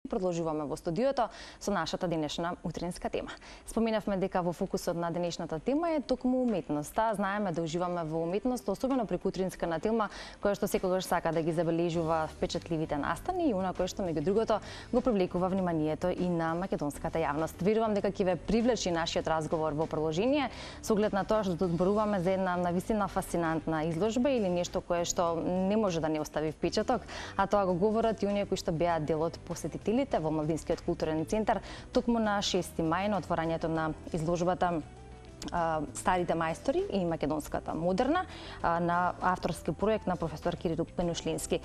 Продолжуваме во студиото со нашата денешна утринска тема. Споменавме дека во фокусот на денешната тема е токму уметноста. Знаеме да уживаме во уметност, особено преку утринска на тема, која што секогаш сака да ги забележува впечатливите настани и она кое што меѓу другото го привлекува вниманието и на македонската јавност. Верувам дека ќе ве привлечи нашиот разговор во продолжение со оглед на тоа што зборуваме за една навистина фасцинантна изложба или нешто кое што не може да не остави впечаток, а тоа го говорат и оние кои што беа дел од посетителите во Младинскиот културен центар токму на 6 мај на отворањето на изложбата Старите мајстори и македонската модерна на авторски проект на професор Кирил Пенушлински.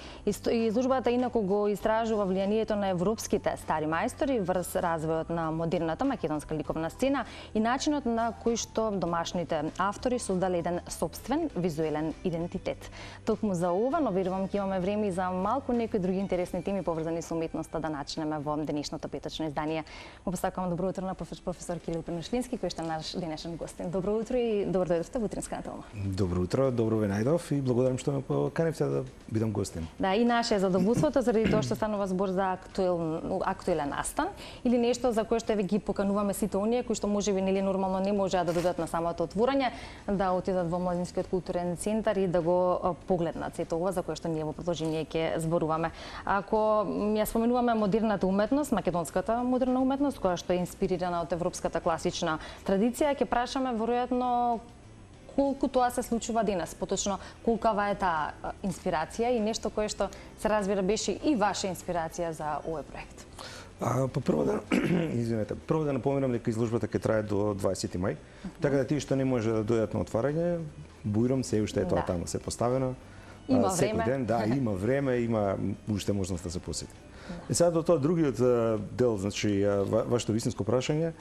Изложбата инаку го истражува влијанието на европските стари мајстори врз развојот на модерната македонска ликовна сцена и начинот на кој што домашните автори создале еден сопствен визуелен идентитет. Токму за ова, но верувам ќе имаме време и за малку некои други интересни теми поврзани со уметноста да начнеме во денешното петочно издание. Му посакувам добро утро на професор Кирил Пенушлински, кој што е наш денешен гост. Добро утро и добро дојдовте во утринската тема. Добро утро, добро ве најдов и благодарам што ме поканивте да бидам гостин. Да, и наше задоволството заради тоа што станува збор за актуелен настан или нешто за кое што ги покануваме сите оние кои што можеби нели нормално не можеа да додат на самото отворање, да отидат во Младинскиот културен центар и да го погледнат сето ова за кое што ние во продолжение ќе зборуваме. Ако ја споменуваме модерната уметност, македонската модерна уметност која што е инспирирана од европската класична традиција, ќе прашаме веројатно колку тоа се случува денес, поточно колкава е таа инспирација и нешто кое што се разбира беше и ваша инспирација за овој проект. Прво да напоменам дека изложбата ќе трае до 20 мај, така да тие што не може да дојдат на отварање, бујром се уште е тоа таму се поставено. Има време. Ден, да, има време, има уште можност да се посети. И сега до тоа другиот дел, значи вашето вистинско прашање,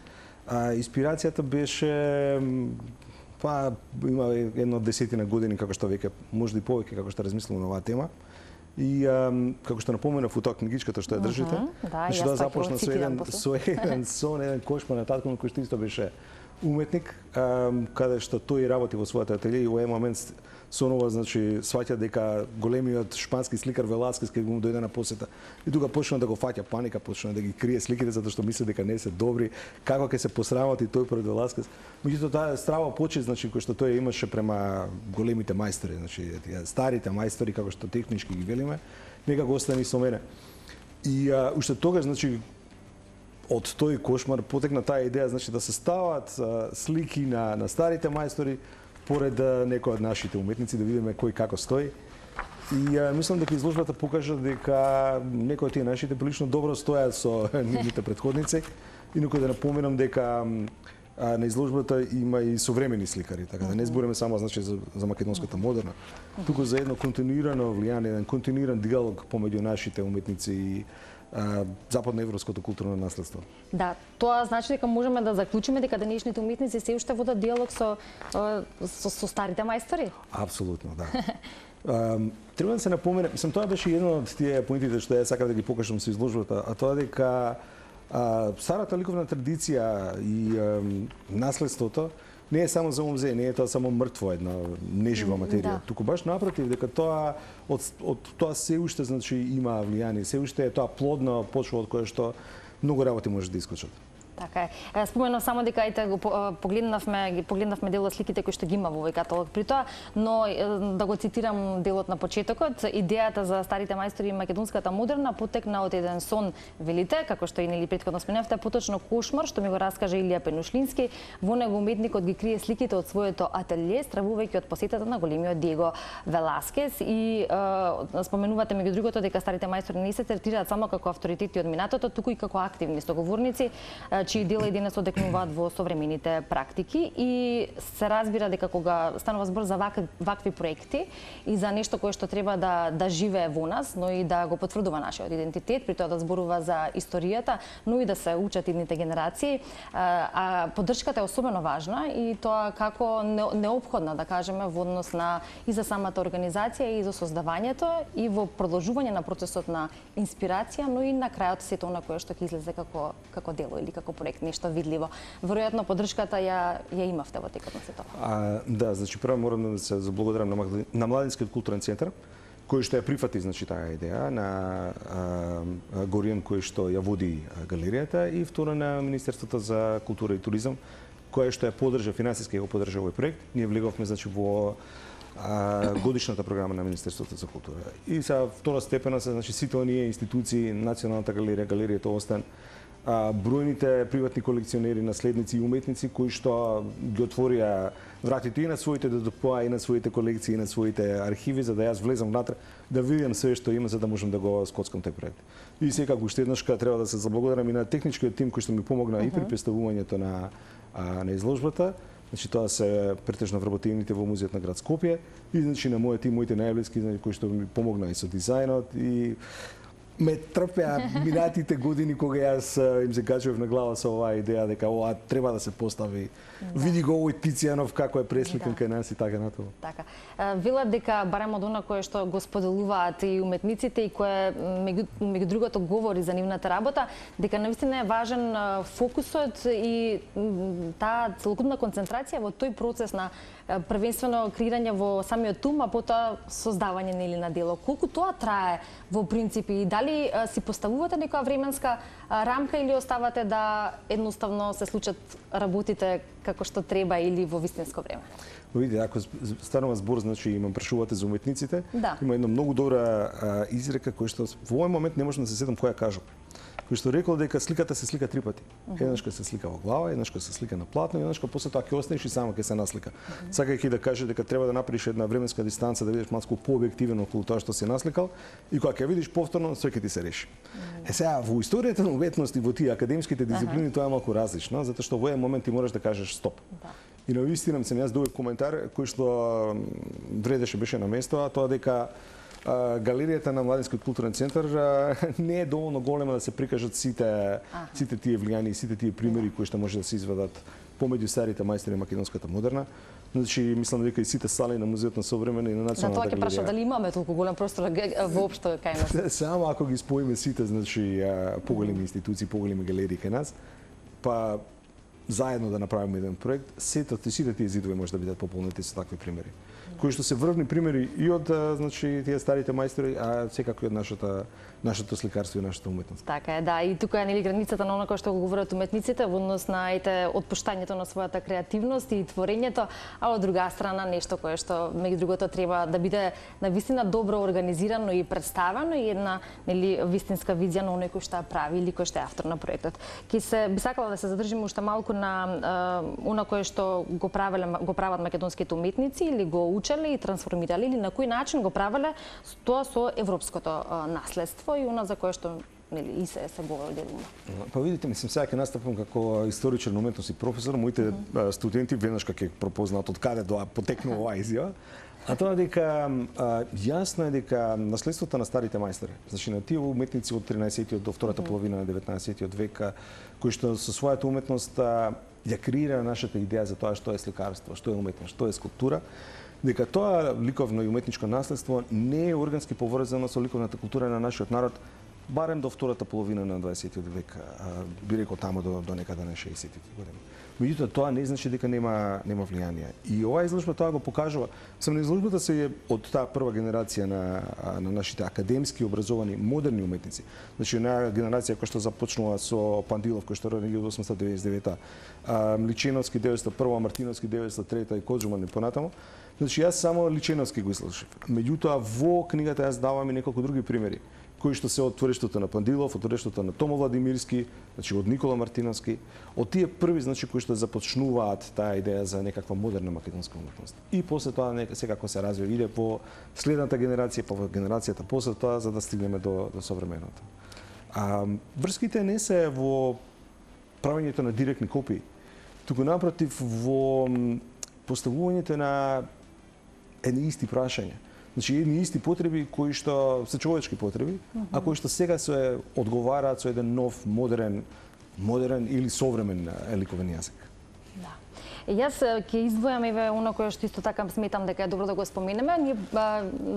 инспирацијата беше има едно 10 години како што веќе може и повеќе како што размислувам на оваа тема. И како што напоменав у тоа книгичката што ја држите, значи да започна со еден сон, еден кошмар на татко кој што исто беше уметник, каде што тој работи во својата ателје и во еден момент сонова, значи, сваќа дека големиот шпански сликар Веласкес ќе му дојде на посета. И тука почна да го фаќа паника, почна да ги крие сликите затоа што мисли дека не се добри, како ќе се посрамати тој пред Веласкес. Меѓутоа таа страва почит, значи, кој што тој имаше према големите мајстори, значи, старите мајстори како што технички ги велиме, некако остани со мене. И уште тогаш, значи, од тој кошмар потекна таа идеја, значи, да се стават слики на старите мајстори поред некои од нашите уметници, да видиме кој како стои. И мислам дека изложбата покажа дека некои од тие нашите прилично добро стојат со нивните претходници. Инаку да напоменам дека на изложбата има и современи сликари, така да не збориме само, значи, за македонската модерна, туку за едно континуирано влијание, еден континуиран диалог помеѓу нашите уметници и западноевропското културно наследство. Да, тоа значи дека можеме да заклучиме дека денешните уметници се уште водат диалог со старите мајстори? Апсолутно, да. Треба да се напомене, мислам, тоа беше едно од тие поинтите што ја сакав да ги покажам со изложбата, а тоа дека старата ликовна традиција и наследството не е само за музеј, не е тоа само мртво една нежива материја. Туку баш напротив, дека тоа од тоа се уште, значи, има влијание, се уште е тоа плодна почва од која што многу работи може да искочат. Така е. Споменав само дека погледнавме дел од сликите кои што ги има во овој каталог при тоа, но да го цитирам делот на почетокот, идејата за старите мајстори и македонската модерна потекна од еден сон, велите, како што и нели претходно споменавте, поточно кошмар што ми го раскажа Илија Пенушлински. Во него уметникот ги крие сликите од своето ателје, стравувајќи од посетата на големиот Диего Веласкес и споменувате меѓу другото дека старите мајстори не се третираат само како авторитети од минатото, туку и како активни соговорници, чии дела и денес одекнуваат во современите практики и се разбира дека кога станува збор за вакви проекти и за нешто кое што треба да живее во нас, но и да го потврдува нашиот идентитет, при тоа да зборува за историјата, но и да се учат идните генерации, а поддршката е особено важна и тоа како неопходна, да кажеме, во однос на и за самата организација и за создавањето и во продолжување на процесот на инспирација, но и на крајот сето она кое што ќе излезе како дело или како проект, нешто видливо. Веројатно поддршката ја имавте во текот на сето. Да, значи прво морам да се заблагодарам на Младинскиот културен центар, кој што ја прифати значи таа идеја на Горијан кој што ја води галеријата и второ на Министерството за култура и туризам кој што ја поддржа финансиски го поддржа овој проект. Ние влеговме значи во годишната програма на Министерството за култура. И сега втора степена се значи сите оние институции, Националната галерија, галеријата Остан, бројните приватни колекционери, наследници и уметници кои што ги отворија вратите и на своите ДДП, и на своите колекции, и на своите архиви, за да јас влезам внатре, да видам све што има, за да можам да го скоцкам тој проект. И секако уште еднаш треба да се заблагодарам и на техничкиот тим кој што ми помогна и при представувањето на изложбата. Значи тоа се претежно вработените во музејот на град Скопје и значи на мојот тим, моите најблиски, значи, кои што ми помогна и со дизајнот и ме трпеа минатите години кога јас им се качував на глава со оваа идеја дека ова треба да се постави. Види го овој Тицијанов како е пресликан кај нас и така натаму. Така. Велат дека барем од она кое што го споделуваат и уметниците и кое меѓу другото говори за нивната работа, дека навистина е важен фокусот и таа целокупна концентрација во тој процес на првенствено креирање во самиот ум, а потоа создавање нели на дело. Колку тоа трае во принцип и дали си поставувате некоја временска рамка или оставате да едноставно се случат работите како што треба или во вистинско време? Видите, ако станува збор, значи имам прашувате за уметниците, да. Има една многу добра изрека која што во овој момент не можам да се сетам која кажа. Кој што рекол дека сликата се слика 3 пати. Еднашка се слика во глава, еднашка се слика на платно, и еднашка после тоа ќе останеш и само ќе се наслика. Сакајќи да каже дека треба да направиш една временска дистанца да видиш малку пообјективен околу тоа што си насликал и кога ќе видиш повторно све ќе ти се реши. Сега во историјата на уметност и во тие академските дисциплини тоа е малку различно, затоа што во еден момент ти мораш да кажеш стоп. И навистина сам јас добив коментар кој што вредеше беше на место, а тоа дека галеријата на Младинскиот културен центар не е доволно голема да се прикажат сите тие влијани и сите тие примери кои што може да се извадат помеѓу старите мајстори македонската модерна. Значи мислам дека и сите сали на музеот на современа и на националната галерија. Тоа ќе праша дали имаме толку голем простор воопшто кај нас. Само ако ги споиме сите, значи поголеми институции, поголеми галерии кај нас, па заедно да направиме еден проект, сите тие зидови може да бидат пополнети со такви примери. Кои што се врвни примери и од значи тие старите мајстори, а секако и од нашето сликарство и нашата уметност. Така е, да, и тука е нели границата на она кој што го говорат уметниците во однос на отпуштањето на својата креативност и творењето, а од друга страна нешто кое што меѓу другото треба да биде навистина добро организирано и представено и една нели вистинска визија на оној кој што прави или кој што е автор на проектот. Би сакала да се задржиме уште малку на она кое што го прават македонските уметници или го учеле и трансформирале или на кој начин го правеле тоа со европското наследство и она за кое што нели и се говори делума. Па видите, мислам сега ќе настапам како историчар на уметност и професор, моите студенти веднаш ќе пропознаат од каде потекнува оваа изјава. А тоа дека јасно е дека наследството на старите мајстори, значи на тие уметници од 13-тиот до втората половина на 19-тиот век, кои што со својата уметност ја креира нашата идеја за тоа што е сликарство, што е уметност, што е скулптура, дека тоа ликовно и уметничко наследство не е органски поврзано со ликовната култура на нашиот народ, барем до втората половина на 20-тиот век, би рекол тамо до некаде на 60-тите години. Меѓутоа тоа не значи дека нема влијание. И оваа изложба тоа го покажува. Сам на изложбата се од таа прва генерација на нашите академски образовани модерни уметници. Значи една генерација која што започнува со Пандилов кој што роди 1899, Личиновски 1901, Мартиновски 1903 и Коджуман и понатаму. Значи јас само Личиновски го изслушав. Меѓутоа во книгата јас давам и неколку други примери кои што се од творештото на Пандилов, од творештото на Томо Владимирски, значи од Никола Мартиновски, од тие први значи кои што започнуваат таа идеја за некаква модерна македонска уметност. И после тоа секако се развива, иде по следната генерација, по генерацијата после тоа за да стигнеме до современото. Врските не се во правењето на директни копии, туку напротив во поставувањето на едни исти прашања. Значи едни исти потреби кои што се човечки потреби, а кои што сега се одговараат со еден нов, модерен или современ ликовен јазик. Да. Јас ќе издвојам оно кое што исто така сметам дека е добро да го споменеме. Ние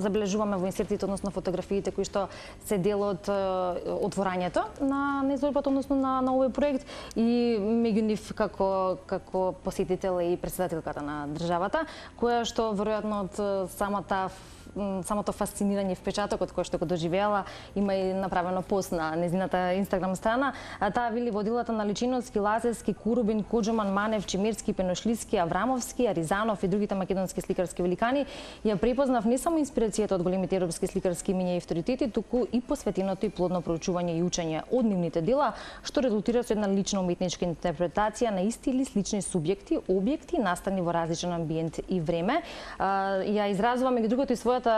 забележуваме во инсертите, односно фотографиите кои што се дел од отворањето на изложбата, односно на овој проект и меѓу нив како посетител и претседателката на државата, која што веројатно од самата самото фасцинирање впечатокот кој што го доживеала, има и направено пост на незината Инстаграм страна. Таа вели водилата на Личиновски, Лазевски, Курубин, Коџуман, Манев, Чимирски, Пеношлиски, Аврамовски, Аризанов и другите македонски сликарски великани, ја препознав не само инспирацијата од големите европски сликарски имиња и авторитети, туку и посветеното и плодно проучување и учење од нивните дела, што резултира со една лична уметничка интерпретација на исти или слични субјекти, објекти настани во различен амбиент и време. Ја изразува меѓу другото и својата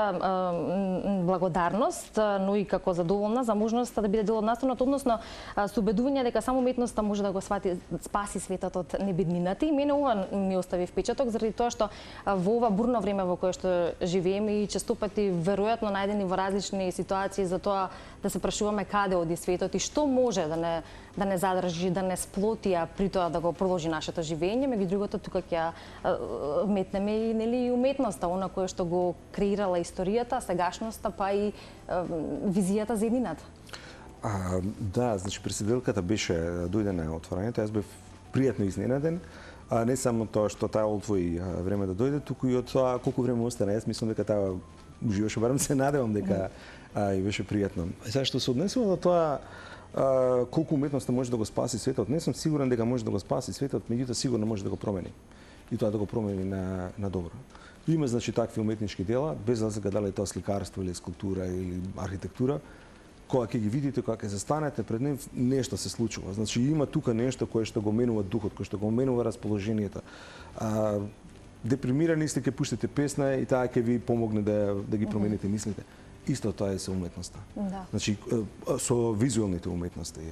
благодарност, но и како задоволна за можноста да биде дел од настанот, односно со убедување дека само уметноста може да го спаси светот од небеднината. И мене ова ми остави впечаток заради тоа што во ова бурно време во кое што живееме и често пати веројатно најдени во различни ситуации за тоа да се прашуваме каде оди светот и што може да не задржи, да не сплоти, а при тоа да го продолжи нашето живење. Меѓу другото, тука ќе метнеме и нели уметноста, она кое што го креирала историјата, сегашноста, па и визијата за едината. Да, значи председателката дојде на отворањето, јас бев пријатно изненаден. Не само тоа што таа одвои време да дојде, туку и од тоа колку време остана. Јас мислам дека таа уживаше, барем се надевам дека и беше пријатно. Сега што се однесува до тоа колку уметноста може да го спаси светот, не сум сигурен дека може да го спаси светот, меѓутоа сигурно може да го промени. И тоа да го промени на добро. Има значи такви уметнички дела, без разлика дали е тоа сликарство или скулптура или архитектура, кога ќе ги видите, кога ќе застанете пред нив, нешто се случува. Значи има тука нешто кое што го менува духот, кое што го менува расположението. Депримирани сте, ќе пуштите песна и таа ќе ви помогне да ги промените мислите. Исто тоа е со уметноста. Да. Значи со визуелните уметности.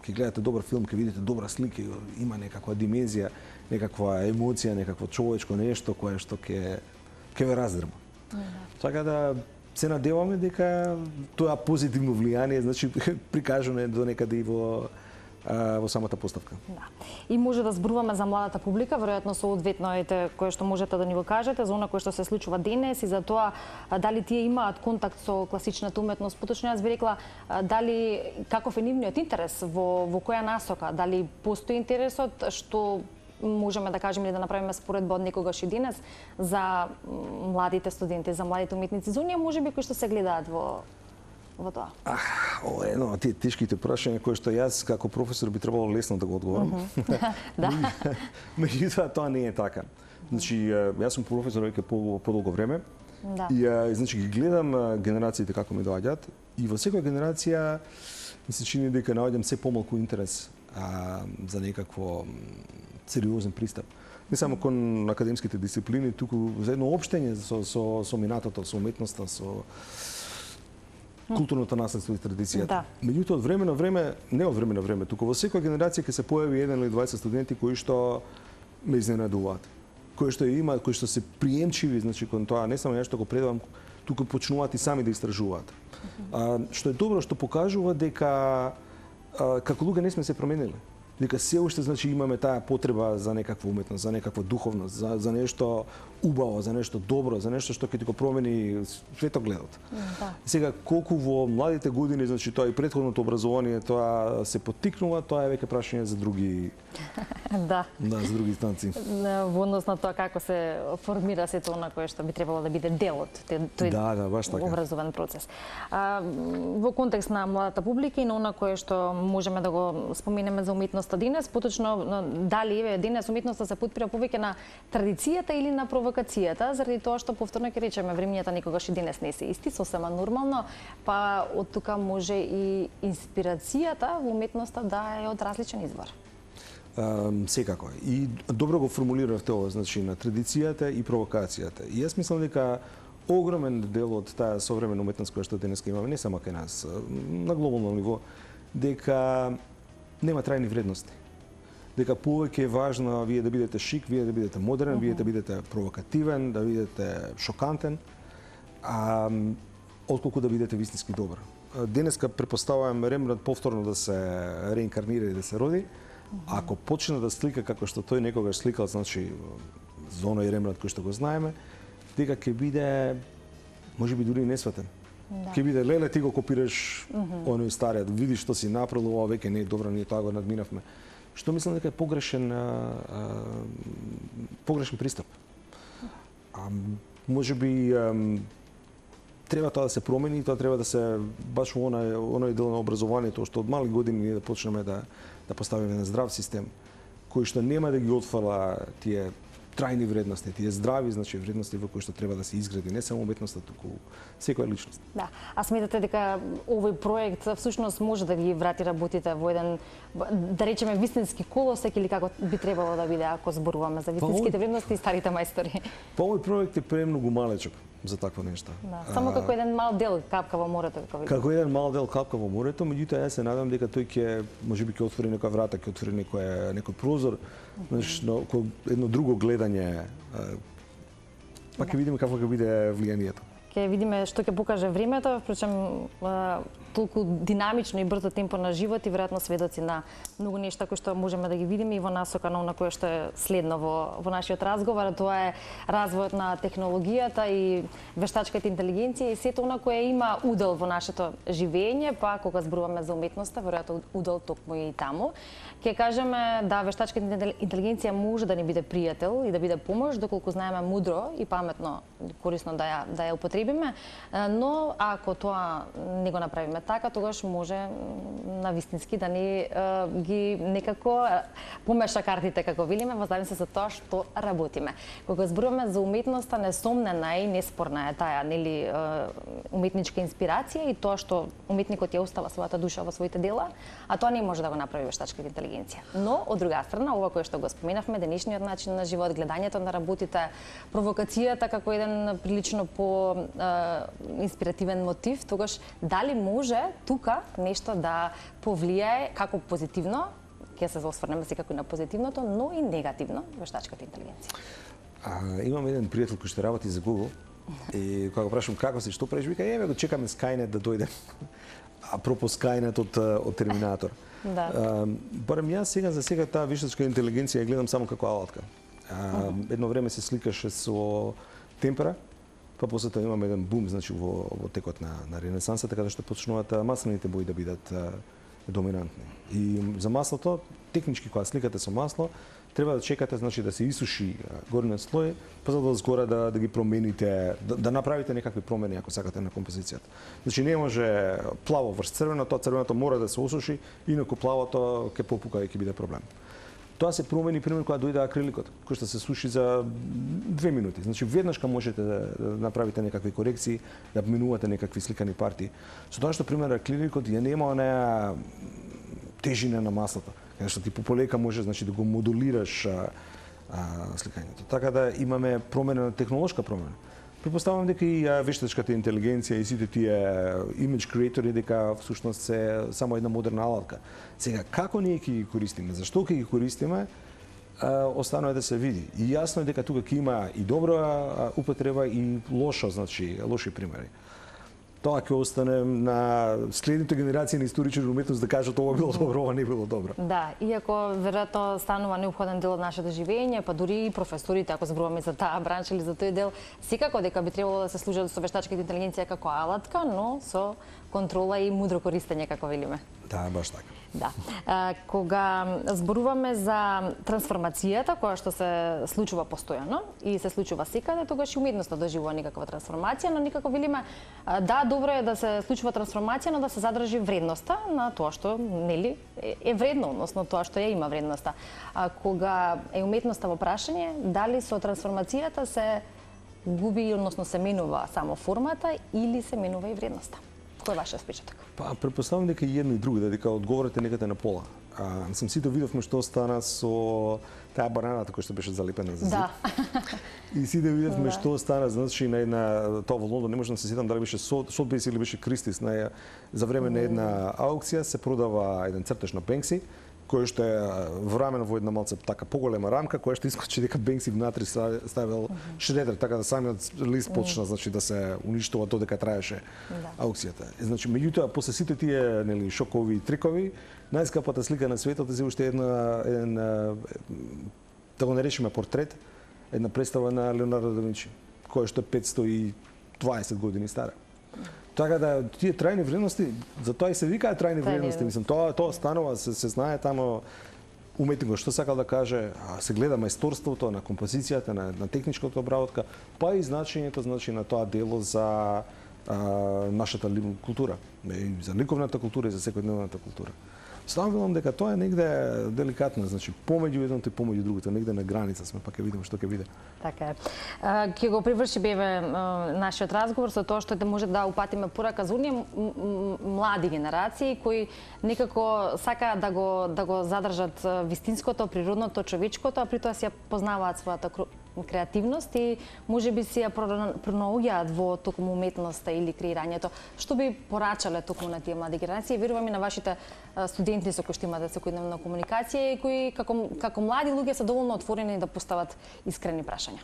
Ќе гледате добар филм, ќе видите добра слика, има некаква димензија, некаква емоција, некакво човечко нешто кое што ќе ве раздрма. Така да се надеваме дека тоа позитивно влијание, значи прикажано е до некаде и во самата поставка. Да. И може да зборуваме за младата публика, веројатно со одветноите кое што можете да ни го кажете за она кое што се случува денес и за тоа дали тие имаат контакт со класичната уметност. Поточно јас би рекла дали каков е нивниот интерес, во која насока, дали постои интересот, што можеме да кажеме или да направиме споредба од некогаш и денес за младите студенти, за младите уметници, за оние можеби кои што се гледаат во тоа? Ова е едно од тие тешките прашања кои што јас како професор би требало лесно да го одговорам. Да. Меѓутоа тоа не е така. Значи јас сум професор веќе подолго време. Да. И значи ги гледам генерациите како ми доаѓаат и во секоја генерација ми се чини дека наоѓам се помалку интерес за некакво сериозен пристап. Не само кон академските дисциплини, туку за едно општење со минатото, со уметноста, со културното наследство и традицијата. Да. Меѓутоа од време на време, не од време на време, туку во секоја генерација ќе се појави 1 или 20 студенти кои што ме изненадуваат. Кои што имаат, кои што се приемчиви, значи кон тоа не само јас што го предавам, туку почнуваат и сами да истражуваат. Што е добро, што покажува дека како луѓе не сме се промениле. Дека се уште значи имаме таа потреба за некаква уметност, за некаква духовност, за нешто убаво, за нешто добро, за нешто што ќе ти го промени светогледот. Да. Сега колку во младите години, значи тоа и претходното образование, тоа се поттикнува, тоа е веќе прашање за други Да. Да, за други инстанции. Во однос на тоа како се формира сето она кое што би требало да биде дел од тој баш така. образовен процес. Во контекст на младата публика и на она кое што можеме да го споменеме за уметноста денес, поточно дали еве денес уметноста се потпира повеќе на традицијата или на провокацијата, заради тоа што повторно ќе речеме времињата никогаш и денес не се исти, сосема нормално, па од тука може и инспирацијата во уметноста да е од различен извор. Секако. И добро го формулиравте ова, значи на традицијата и провокацијата. И јас мислам дека огромен дел од таа современа уметност која што денес имаме, не само кај нас, на глобално ниво, дека нема трајни вредности. Дека повеќе е важно вие да бидете шик, вие да бидете модерен, вие да бидете провокативен, да бидете шокантен, отколку да бидете вистински добар. Денеска претпоставувам Рембрандт повторно да се реинкарнира и да се роди. Ако почне да слика како што тој некогаш сликал, значи за оној Рембрандт кој што го знаеме, дека ќе биде можеби дури и несватен. Да. Ќе биде леле ти го копираш оној стариот, видиш што си направил, ова веќе не е добро, ние тоа го надминавме. Што мислам дека е погрешен пристап. Можеби треба тоа да се промени и тоа треба да се баш во оној дел на образованието што од мали години ние да почнеме да поставиме на здрав систем кој што нема да ги отфала тие трајни вредности, тие здрави, значи вредности во кои што треба да се изгради не само уметноста, туку секоја личност. Да, а сметате дека овој проект всушност може да ги врати работите во еден, да речеме, вистински колосек или како би требало да биде ако зборуваме за вистинските вредности и старите мајстори? Па овој проект е премногу малечок за таква нешта. Да, само како еден мал дел капка во морето, како видите. Како еден мал дел капка во морето, меѓутоа јас се надам дека тој ќе можеби ќе отвори некоја врата, ќе отвори некој прозор, знаеш, едно друго гледање. Па ќе видиме какво ќе биде влијанието. Ќе видиме што ќе покаже времето, впрочем толку динамично и брзо темпо на живот и веројатно сведоци на многу нешта кои што можеме да ги видиме и во насока на кое што е следно во нашиот разговор, тоа е развојот на технологијата и вештачката интелигенција и сето она кое има удел во нашето живење, па кога зборуваме за уметноста, веројатно удел токму и таму. Ќе кажеме да вештачката интелигенција може да ни биде пријател и да биде помош доколку знаеме мудро и паметно, корисно да ја употребиме, но ако тоа не го направиме така, тогаш може навистински да ни ги некако помеша картите, како велиме, во зависност од тоа што работиме. Кога зборуваме за уметноста, несомнена и неспорна е таа, нели, уметничка инспирација и тоа што уметникот ја остава својата душа во своите дела, а тоа не може да го направи вештачката интелигенција. Но од друга страна, ова кое што го споменавме, денешниот начин на живот, гледањето на работите, провокацијата како еден прилично по инспиративен мотив, тогаш дали може тука нешто да повлијае како позитивно, ќе се осврнеме секако и на позитивното, но и негативно вештачката интелигенција. Имам еден пријател кој што работи за Google и кога го прашам како си, што правиш, вика, еве го чекаме Skynet да дојде. Апропо Skynet од Терминатор. Да. Барем јас за сега таа вештачка интелигенција ја гледам само како алатка. Едно време се сликаше со темпера, па после тоа имаме еден бум, значи во текот на Ренесанса, така да што почнуваат маслените бои да бидат доминантни. И за маслото, технички кога сликате со масло, треба да чекате, значи да се исуши горниот слој, па за да згора да ги промените, да направите некакви промени ако сакате на композицијата. Значи не може плаво врз црвено, тоа црвеното мора да се осуши, инаку плавото ќе попука и ќе биде проблем. Тоа се промени пример кога дојде акриликот, кој што се суши за 2 минути. Значи веднашка можете да направите некакви корекции, да менувате некакви сликани партии. Со тоа што пример акриликот ја нема онаа тежина на маслото, каде што ти пополека може, значи, да го модулираш сликањето. Така да имаме промена, технолошка промена. Препоставувам дека и вештачката интелигенција и сите тие image creatori дека всушност се само една модерна алатка. Сега како ние ќе ги користиме, зашто ќе ги користиме, останува да се види. И јасно е дека тука ќе има и добра употреба и лошо, значи лоши примери. Тоа ќе остане на следните генерации на историчари на уметност да кажат ова било добро, ова не било добро. Да, иако веројатно станува неопходен дел од нашето живење, па дури и професорите, ако зборуваме за таа бранша или за тој дел, секако дека би требало да се служат со вештачката интелигенција како алатка, но со контрола и мудро користење, како велиме. Да, баш така. Да. Кога зборуваме за трансформацијата која што се случува постојано и се случува секаде, тогаш и уметноста доживува некаква трансформација, но никако велиме да, добро е да се случува трансформација, но да се задржи вредноста на тоа што нели е вредно, односно тоа што ја има вредноста. Кога е уметноста во прашање, дали со трансформацијата се губи, односно се менува само формата или се менува и вредноста? Кој е вашиот впечаток? Па, претпоставам дека и едно и друго, дека одговорите некаде на пола. Сите видовме што стана со таа бананата која што беше залепена за зид. Да. И сите видовме што стана, значи на една тоа во Лондон, не можам да се сетам дали беше Сотбейс или беше Кристис, за време на една аукција се продава еден цртеж на Бенкси, кој што е врамен во една малце така поголема рамка, која што искочи дека Бенкси внатри ставил шредер, така да самиот лист почна, значи да се уништува додека траеше аукцијата. Значи меѓутоа после сите тие нели шокови и трикови, најскапата слика на светот е уште еден да го наречеме портрет, една представа на Леонардо да Винчи, која што е 520 години стара. Така да тие трајни вредности, за тоа и се викаат трајни вредности, мислам, тоа станува, се знае тамо уметникот што сакал да каже, се гледа мајсторството на композицијата, на техничката обработка, па и значењето, значи на тоа дело за нашата култура, и за ликовната култура и за секојдневната култура. Ставам дека тоа е негде деликатно, значи помеѓу едното и помеѓу другото, негде на граница сме, па ќе видиме што ќе биде. Така е. Ќе го приврши беве нашиот разговор со тоа што може да упатиме порака за оние млади генерации кои некако сакаат да го задржат вистинското, природното, човечкото, а при тоа си ја познаваат својата креативност и можеби си ја пронаоѓаат во токму уметноста или креирањето. Што би порачале токму на тие млади генерации? Верувам и на вашите студенти со кои што имате секојдневна комуникација и кои како млади луѓе се доволно отворени да постават искрени прашања.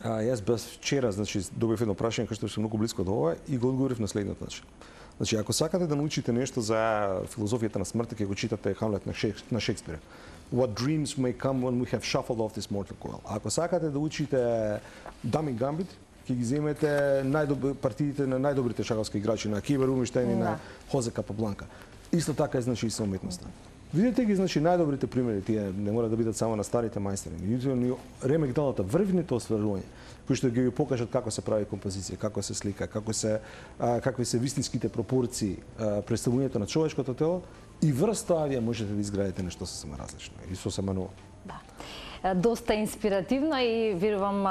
Јас без вчера, значи добив едно прашање кое што е многу блиско до ова и го одговорив на следниот начин. Значи, ако сакате да научите нешто за филозофијата на смртта, ќе го читате Хамлет на Шекспир. What dreams may come when we have shuffled off this mortal coil. Ако сакате да учите Дами Гамбит, ќе ги земете партиите на најдобрите шаховски играчи, на Кибер Рубинштейн и на Хозе Капабланка. Исто така е, значи, и со уметноста. Видете ги, значи, најдобрите примери, тие не мора да бидат само на старите мајстори, меѓутоа Ремек Далата, врвните остварувања, кои што ги покажат како се прави композиција, како се слика, какви се вистинските пропорции, представувањето на човечкото тело, и врз тоа вие можете да изградите нешто сосема различно и сосема ново. Да. Доста инспиративно и верувам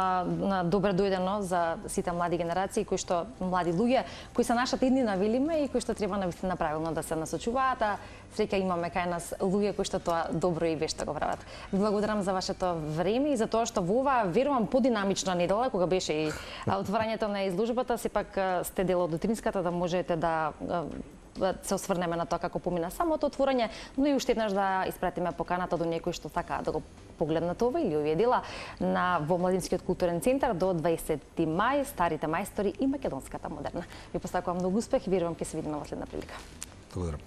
добре дојдено за сите млади генерации кои што млади луѓе кои се нашата иднина велиме и кои што треба навистина правилно да се насочуваат, а среќа имаме кај нас луѓе кои што тоа добро и вешто го прават. Ви благодарам за вашето време и за тоа што во оваа верувам подинамична недела кога беше и отворањето на изложбата, сепак сте дел од утринската да можете да се осврнеме на тоа како помина самото отворање, но и уште еднаш да испратиме поканата до некои што сакаат да го погледнат ова или овие дела во Младинскиот културен центар до 20 мај, Старите мајстори и Македонската модерна. Ви посакувам многу успех и верувам ќе се видиме во следна прилика. Благодарам.